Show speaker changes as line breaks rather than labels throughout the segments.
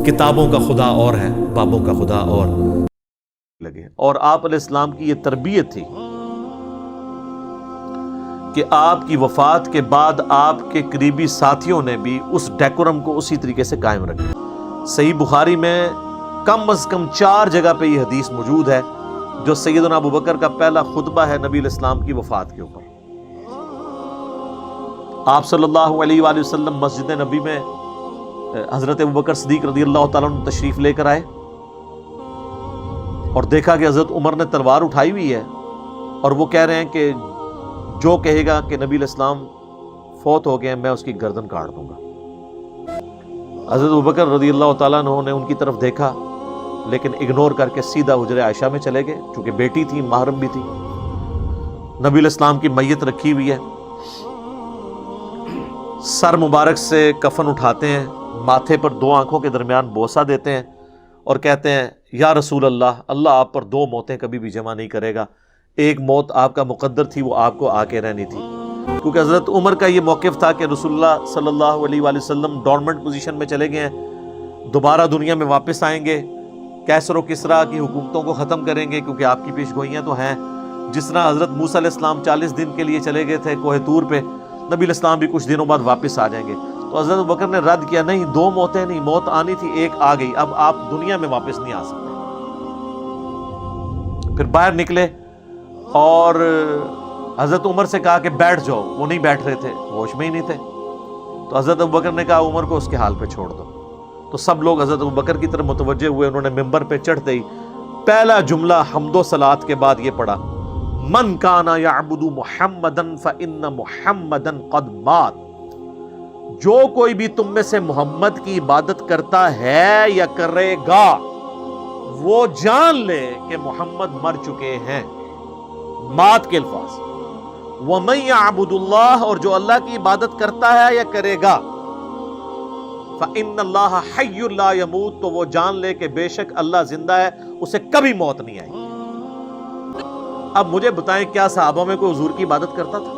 کتابوں کا خدا اور ہے، بابوں کا خدا اور لگے۔ اور آپ علیہ السلام کی یہ تربیت تھی کہ آپ کی وفات کے بعد آپ کے قریبی ساتھیوں نے بھی اس ڈیکورم کو اسی طریقے سے قائم رکھا۔ صحیح بخاری میں کم از کم 4 جگہ پہ یہ حدیث موجود ہے جو سیدنا ابوبکر کا پہلا خطبہ ہے نبی علیہ السلام کی وفات کے اوپر۔ آپ صلی اللہ علیہ وآلہ وسلم مسجد نبی میں حضرت ابوبکر صدیق رضی اللہ تعالیٰ عنہ تشریف لے کر آئے اور دیکھا کہ حضرت عمر نے تلوار اٹھائی ہوئی ہے اور وہ کہہ رہے ہیں کہ جو کہے گا کہ نبی علیہ السلام فوت ہو گئے ہیں میں اس کی گردن کاٹ دوں گا۔ حضرت ابوبکر رضی اللہ تعالیٰ عنہ نے ان کی طرف دیکھا لیکن اگنور کر کے سیدھا حجرہ عائشہ میں چلے گئے، چونکہ بیٹی تھی، محرم بھی تھی۔ نبی علیہ السلام کی میت رکھی ہوئی ہے، سر مبارک سے کفن اٹھاتے ہیں، ماتھے پر 2 آنکھوں کے درمیان بوسہ دیتے ہیں اور کہتے ہیں یا رسول اللہ، اللہ آپ پر 2 موتیں کبھی بھی جمع نہیں کرے گا، ایک موت آپ کا مقدر تھی، وہ آپ کو آ کے رہنی تھی۔ کیونکہ حضرت عمر کا یہ موقف تھا کہ رسول اللہ صلی اللہ علیہ وآلہ وسلم ڈورمنٹ پوزیشن میں چلے گئے ہیں، دوبارہ دنیا میں واپس آئیں گے، کیسر و کسریٰ کی حکومتوں کو ختم کریں گے، کیونکہ آپ کی پیش گوئیاں تو ہیں۔ جس طرح حضرت موسیٰ علیہ السلام 40 دن کے لیے چلے گئے تھے کوہ طور پہ، نبی علیہ السلام بھی کچھ دنوں بعد واپس آ جائیں گے۔ تو حضرت ابوبکر نے رد کیا، نہیں 2 موتیں نہیں، موت آنی تھی، ایک آ گئی، اب آپ دنیا میں واپس نہیں آ سکتے۔ پھر باہر نکلے اور حضرت عمر سے کہا کہ بیٹھ جاؤ، وہ نہیں بیٹھ رہے تھے، ہوش میں ہی نہیں تھے۔ تو حضرت ابوبکر نے کہا عمر کو اس کے حال پہ چھوڑ دو۔ تو سب لوگ حضرت ابوبکر کی طرف متوجہ ہوئے، انہوں نے ممبر پہ چڑھتے ہی پہلا جملہ حمد و صلات کے بعد یہ پڑھا، من کان یعبد محمدا فإن محمدا قد مات، جو کوئی بھی تم میں سے محمد کی عبادت کرتا ہے یا کرے گا وہ جان لے کہ محمد مر چکے ہیں۔ مات کے الفاظ، وَمَن يَعْبُدُ اللَّهَ، اور جو اللہ کی عبادت کرتا ہے یا کرے گا، فَإِنَّ اللَّهَ حَيٌّ لَا يَمُوتُ، تو وہ جان لے کہ بے شک اللہ زندہ ہے، اسے کبھی موت نہیں آئی۔ اب مجھے بتائیں کیا صحابہ میں کوئی حضور کی عبادت کرتا تھا؟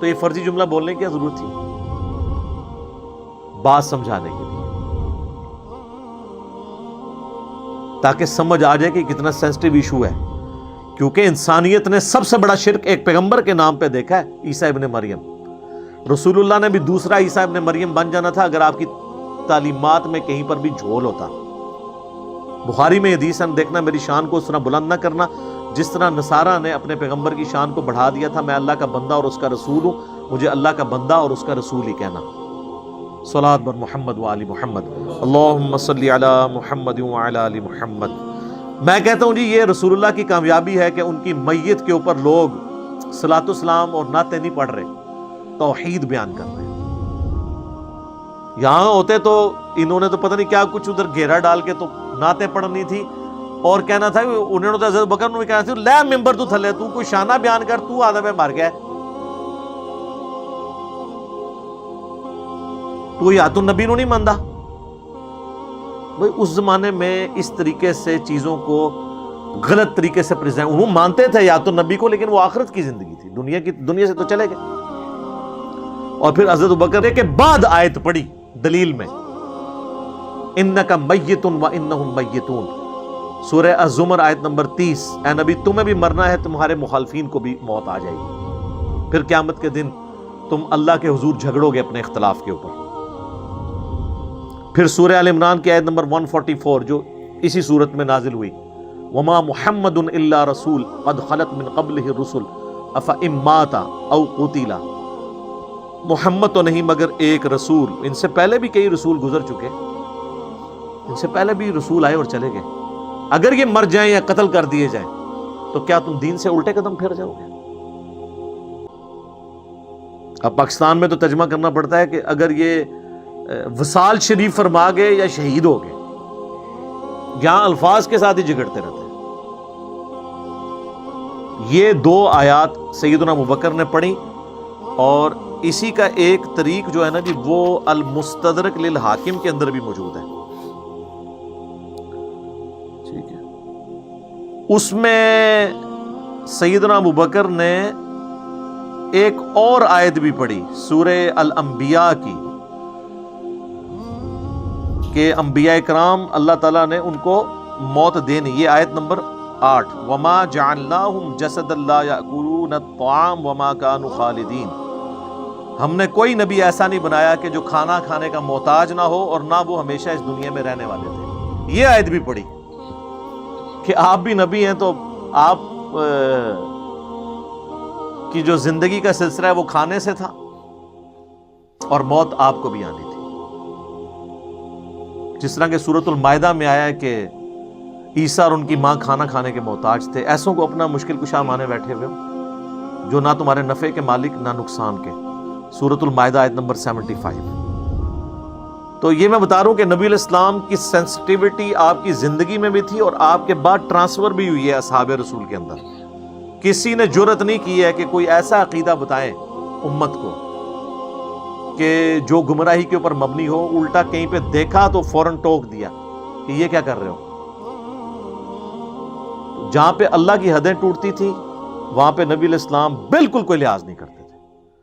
تو یہ فرضی جملہ بولنے کی کیا ضرورت تھی؟ بات سمجھانے کے لیے، تاکہ سمجھ آ جائے کہ کتنا سینسٹیو ایشو ہے۔ کیونکہ انسانیت نے سب سے بڑا شرک ایک پیغمبر کے نام پہ دیکھا ہے، عیسیٰ ابن مریم۔ رسول اللہ نے بھی دوسرا عیسیٰ ابن مریم بن جانا تھا اگر آپ کی تعلیمات میں کہیں پر بھی جھول ہوتا۔ بخاری میں حدیث ہے، دیکھنا میری شان کو اس طرح بلند نہ کرنا جس طرح نصارہ نے اپنے پیغمبر کی شان کو بڑھا دیا تھا، میں اللہ کا بندہ اور اس کا رسول ہوں، مجھے اللہ کا بندہ اور اس کا رسول ہی کہنا۔ صلاۃ بر محمد وآل محمد، اللہم صلی علی محمد وعلی آل محمد۔ میں کہتا ہوں جی یہ رسول اللہ کی کامیابی ہے کہ ان کی میت کے اوپر لوگ صلاۃ السلام اور نعتیں نہیں پڑھ رہے، توحید بیان کر رہے ہیں۔ یہاں ہوتے تو انہوں نے تو پتہ نہیں کیا کچھ ادھر گھیرا ڈال کے تو نعتیں پڑھنی تھی اور کہنا تھا، انہوں نے تو حضرت بکر نے کہنا تھا لے ممبر تو تھلے، تو کوئی شانہ بیان کر، تو آدھا میں مر گیا، تو یہ آت النبی نو نہیں ماندا۔ بھئی اس زمانے میں اس طریقے سے چیزوں کو غلط طریقے سے پریزنٹ، وہ مانتے تھے یات النبی کو، لیکن وہ آخرت کی زندگی تھی، دنیا سے تو چلے گئے۔ اور پھر حضرت ابوبکر کے بعد آیت پڑھی دلیل میں، انک میت وانہم میتون، سورہ الزمر آیت نمبر 30، اے نبی تمہیں بھی مرنا ہے، تمہارے مخالفین کو بھی موت آ جائے گی، پھر قیامت کے دن تم اللہ کے حضور جھگڑو گے اپنے اختلاف کے اوپر۔ پھر سورہ آل عمران کی آیت نمبر 144 جو اسی صورت میں نازل ہوئی، وما محمد الا رسول قد خلت من قبلہ الرسل افئن مات او قتل، محمد تو نہیں مگر ایک رسول، ان سے پہلے بھی کئی رسول گزر چکے، ان سے پہلے بھی رسول آئے اور چلے گئے، اگر یہ مر جائیں یا قتل کر دیے جائیں تو کیا تم دین سے الٹے قدم پھر جاؤ گے؟ اب پاکستان میں تو ترجمہ کرنا پڑتا ہے کہ اگر یہ وصال شریف فرما گئے یا شہید ہو گئے، یہاں الفاظ کے ساتھ ہی جھگڑتے رہتے ہیں۔ یہ 2 آیات سیدنا ابوبکر نے پڑھی، اور اسی کا ایک طریق جو ہے نا جی وہ المستدرک للحاکم کے اندر بھی موجود ہے، ٹھیک ہے۔ اس میں سیدنا ابوبکر نے ایک اور آیت بھی پڑھی، سورہ الانبیاء کی، کہ انبیاء کرام اللہ تعالیٰ نے ان کو موت دینی. یہ آیت نمبر 8. وما جعلناہم جسدا لا یأکلون الطعام وما کانوا خالدین. ہم نے کوئی نبی ایسا نہیں بنایا کہ جو کھانا کھانے کا محتاج نہ ہو اور نہ وہ ہمیشہ اس دنیا میں رہنے والے تھے. یہ آیت بھی پڑھی کہ آپ بھی نبی ہیں تو آپ کی جو زندگی کا سلسلہ ہے وہ کھانے سے تھا اور موت آپ کو بھی آنی تھی. جس طرح کہ سورۃ المائدہ میں آیا ہے کہ عیسیٰ اور ان کی ماں کھانا کھانے کے محتاج تھے. ایسوں کو اپنا مشکل کشا مانے بیٹھے ہوئے ہو جو نہ تمہارے نفع کے مالک نہ نقصان کے. سورۃ المائدہ آیت نمبر 75. تو یہ میں بتا رہا ہوں کہ نبی علیہ السلام کی سینسٹیوٹی آپ کی زندگی میں بھی تھی اور آپ کے بعد ٹرانسفر بھی ہوئی ہے اصحاب رسول کے اندر. کسی نے جرأت نہیں کی ہے کہ کوئی ایسا عقیدہ بتائیں امت کو کہ جو گمراہی کے اوپر مبنی ہو. الٹا کہیں پہ دیکھا تو فوراً ٹوک دیا کہ یہ کیا کر رہے ہو. جہاں پہ اللہ کی حدیں ٹوٹتی تھی وہاں پہ نبی علیہ السلام بالکل کوئی لحاظ نہیں کرتے.